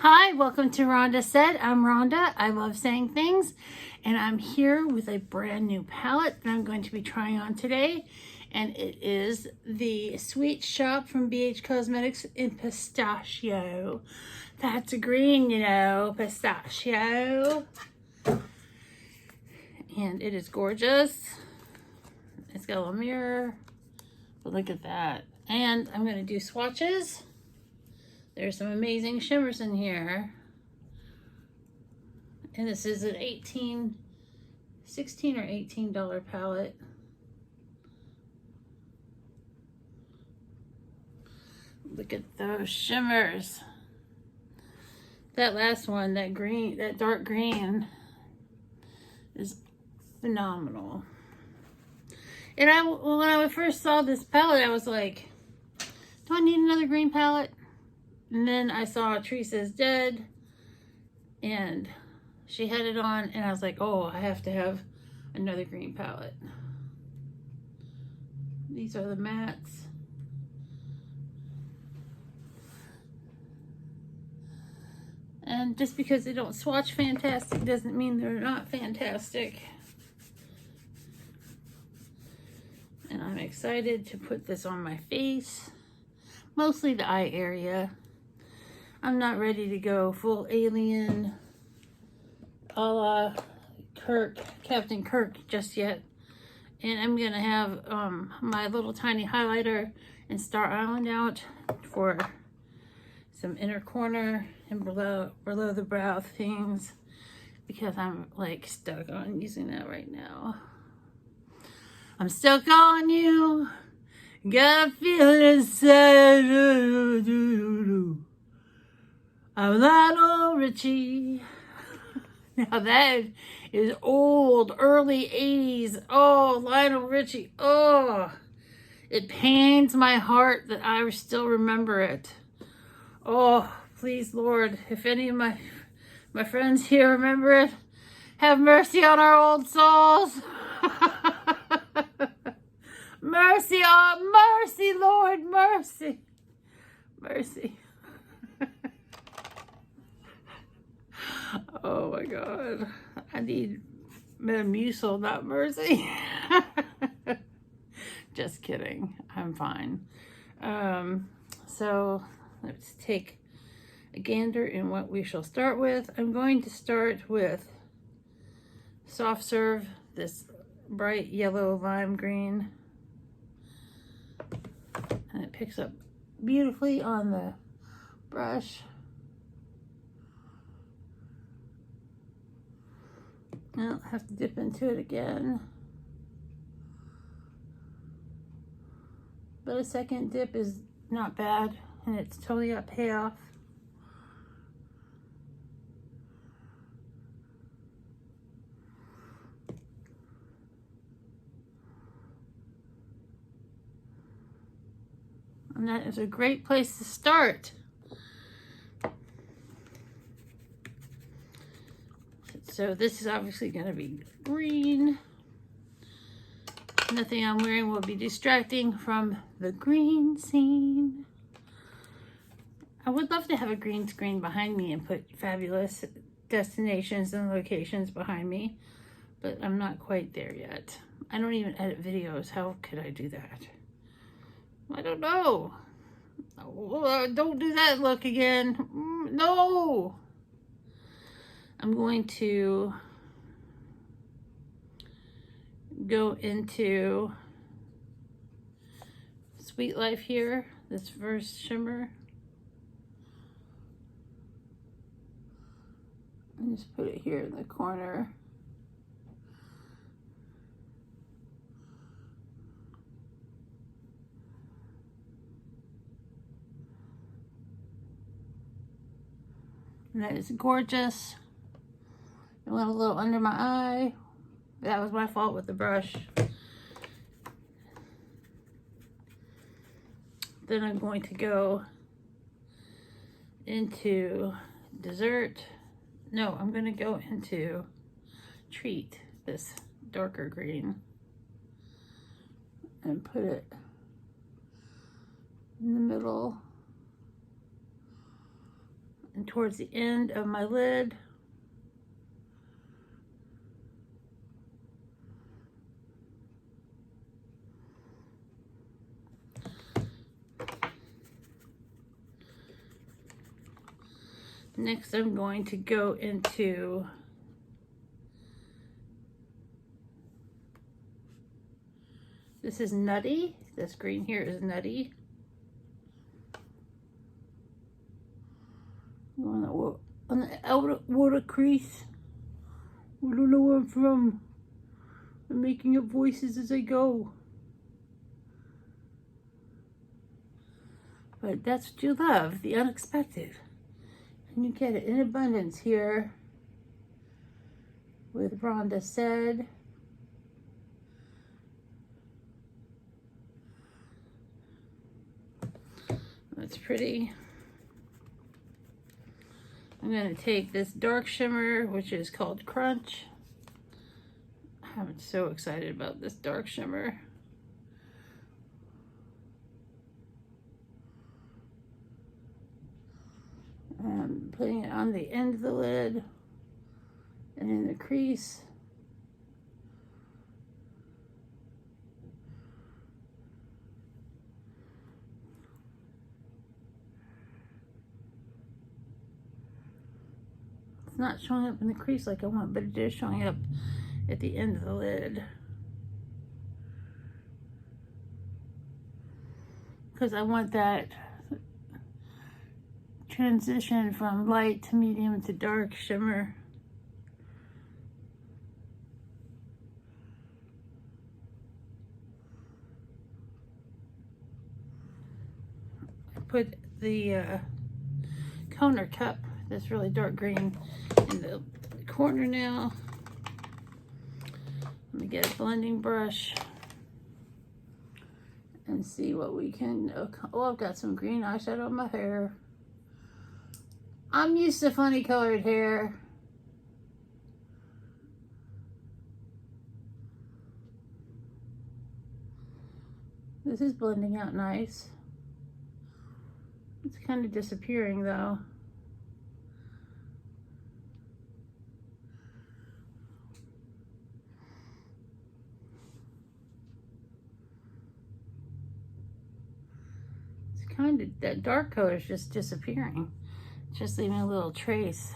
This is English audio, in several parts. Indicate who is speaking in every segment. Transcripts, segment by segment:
Speaker 1: Hi, welcome to Rhonda Said. I'm Rhonda. I love saying things, and I'm here with a brand new palette that I'm going to be trying on today, and it is the Sweet Shop from BH Cosmetics in Pistachio. That's a green, you know, pistachio. And it is gorgeous. It's got a little mirror, but look at that. And I'm going to do swatches. There's some amazing shimmers in here. And this is an $16 or $18 palette. Look at those shimmers. That last one, that green, that dark green is phenomenal. And when I first saw this palette, I was like, do I need another green palette? And then I saw Teresa's Dead, and she had it on, and I was like, oh, I have to have another green palette. These are the mattes. And just because they don't swatch fantastic doesn't mean they're not fantastic. And I'm excited to put this on my face, mostly the eye area. I'm not ready to go full alien a la Captain Kirk just yet. And I'm gonna have my little tiny highlighter and Star Island out for some inner corner and below the brow things, because I'm like stuck on using that right now. I'm stuck on you, got feeling sad. I'm Lionel Richie. Now that is old, early 80s. Oh, Lionel Richie. Oh, it pains my heart that I still remember it. Oh, please, Lord, if any of my friends here remember it, have mercy on our old souls. Mercy, Lord, mercy. Mercy. Oh my God. I need Metamucil, not mercy. Just kidding. I'm fine. So let's take a gander in what we shall start with. I'm going to start with Soft Serve, this bright yellow lime green. And it picks up beautifully on the brush. I'll have to dip into it again. But a second dip is not bad, and it's totally got payoff. And that is a great place to start. So this is obviously going to be green. Nothing I'm wearing will be distracting from the green scene. I would love to have a green screen behind me and put fabulous destinations and locations behind me, but I'm not quite there yet. I don't even edit videos. How could I do that? I don't know. Oh, don't do that look again. No. I'm going to go into Sweet Life here, this first shimmer. And just put it here in the corner. And that is gorgeous. It went a little under my eye. That was my fault with the brush. Then I'm going to go into Dessert. No, I'm going to go into Treat, this darker green, and put it in the middle and towards the end of my lid. Next, I'm going to go into this is Nutty. This green here is Nutty. On the outer water crease. I don't know where I'm from. I'm making up voices as I go. But that's what you love, the unexpected. And you get it in abundance here with Rhonda Said. That's pretty. I'm going to take this dark shimmer, which is called Crunch. I'm so excited about this dark shimmer. I'm putting it on the end of the lid and in the crease. It's not showing up in the crease like I want, but it is showing up at the end of the lid. Because I want that transition from light to medium to dark shimmer. I put the Conor cup, this really dark green, in the corner now. Let me get a blending brush and see what we can. Oh, I've got some green eyeshadow on my hair. I'm used to funny colored hair. This is blending out nice. It's kind of disappearing though. It's kind of, that dark color is just disappearing. Just leaving a little trace.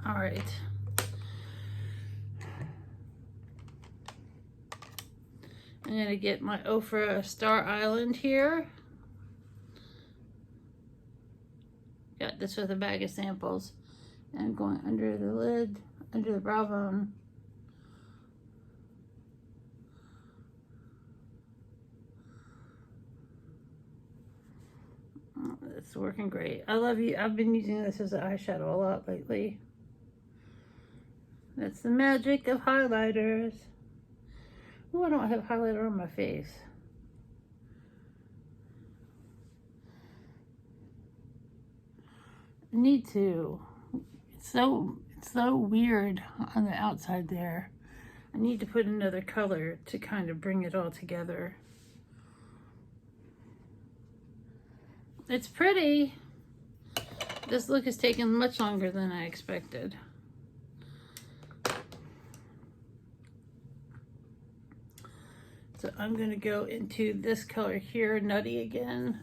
Speaker 1: All right. I'm gonna get my Ofra Star Island here. Got this with a bag of samples. And I'm going under the lid, under the brow bone. It's working great. I love you. I've been using this as an eyeshadow a lot lately. That's the magic of highlighters. Oh, I don't have highlighter on my face. I need to. It's so weird on the outside there. I need to put another color to kind of bring it all together. It's pretty. This look has taken much longer than I expected. So I'm going to go into this color here, Nutty again.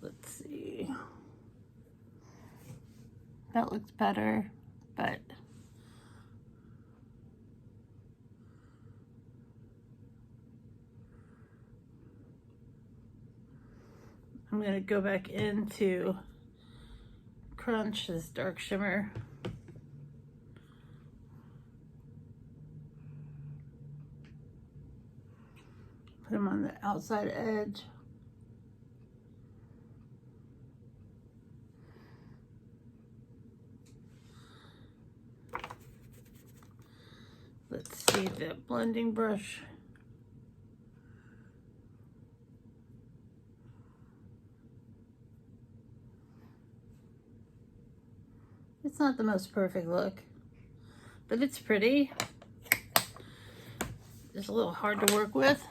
Speaker 1: Let's see. That looks better, but I'm going to go back into Crunch, this dark shimmer. Put them on the outside edge. Let's see the blending brush. It's not the most perfect look, but it's pretty. It's a little hard to work with.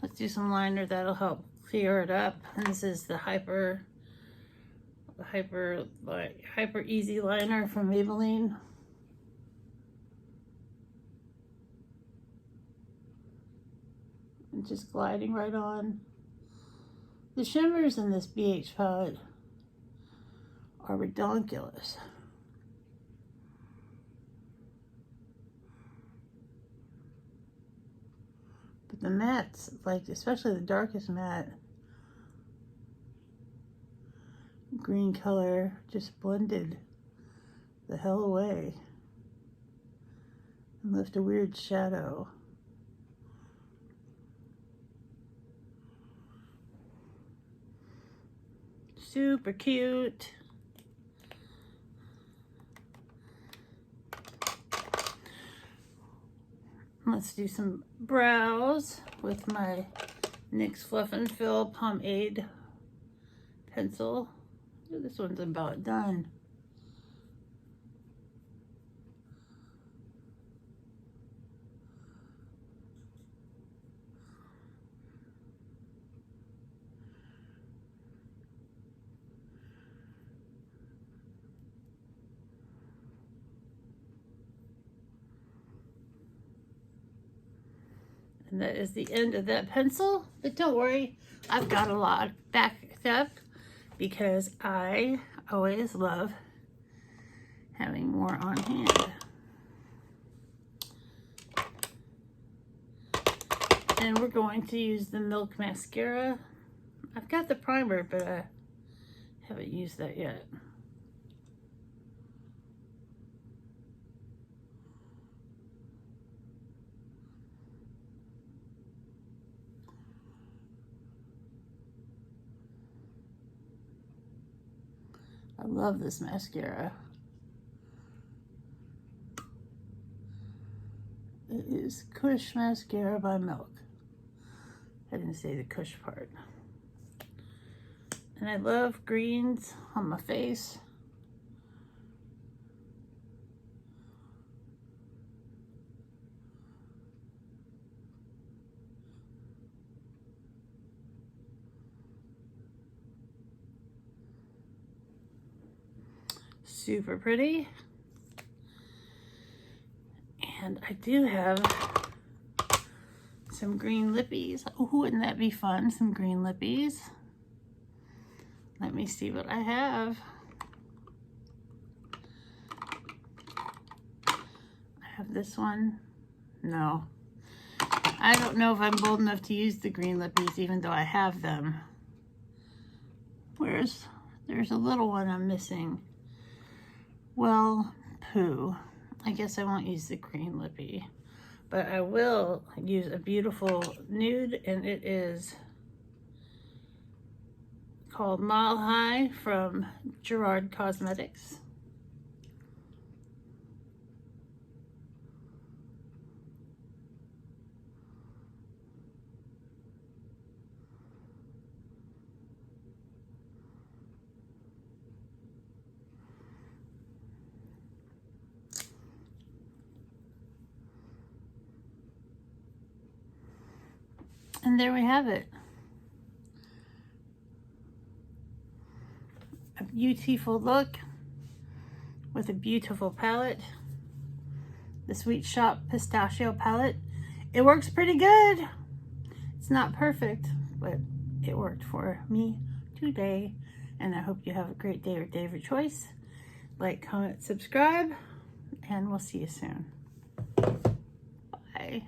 Speaker 1: Let's do some liner that'll help clear it up. And this is the Hyper Easy Liner from Maybelline. And just gliding right on. The shimmers in this BH palette are redonkulous. But the mattes, like especially the darkest matte, green color just blended the hell away and left a weird shadow. Super cute. Let's do some brows with my NYX Fluff and Fill Pomade pencil. This one's about done. And that is the end of that pencil. But don't worry, I've got a lot backed up because I always love having more on hand. And we're going to use the Milk Mascara. I've got the primer, but I haven't used that yet. I love this mascara. It is Kush Mascara by Milk. I didn't say the Kush part. And I love greens on my face. Super pretty. And I do have some green lippies. Oh, wouldn't that be fun? Some green lippies. Let me see what I have. I have this one. No. I don't know if I'm bold enough to use the green lippies even though I have them. There's a little one I'm missing. Well, poo. I guess I won't use the green lippy, but I will use a beautiful nude, and it is called Mile High from Gerard Cosmetics. And there we have it. A beautiful look with a beautiful palette. The Sweet Shop Pistachio palette. It works pretty good. It's not perfect, but it worked for me today. And I hope you have a great day or day of your choice. Like, comment, subscribe, and we'll see you soon. Bye.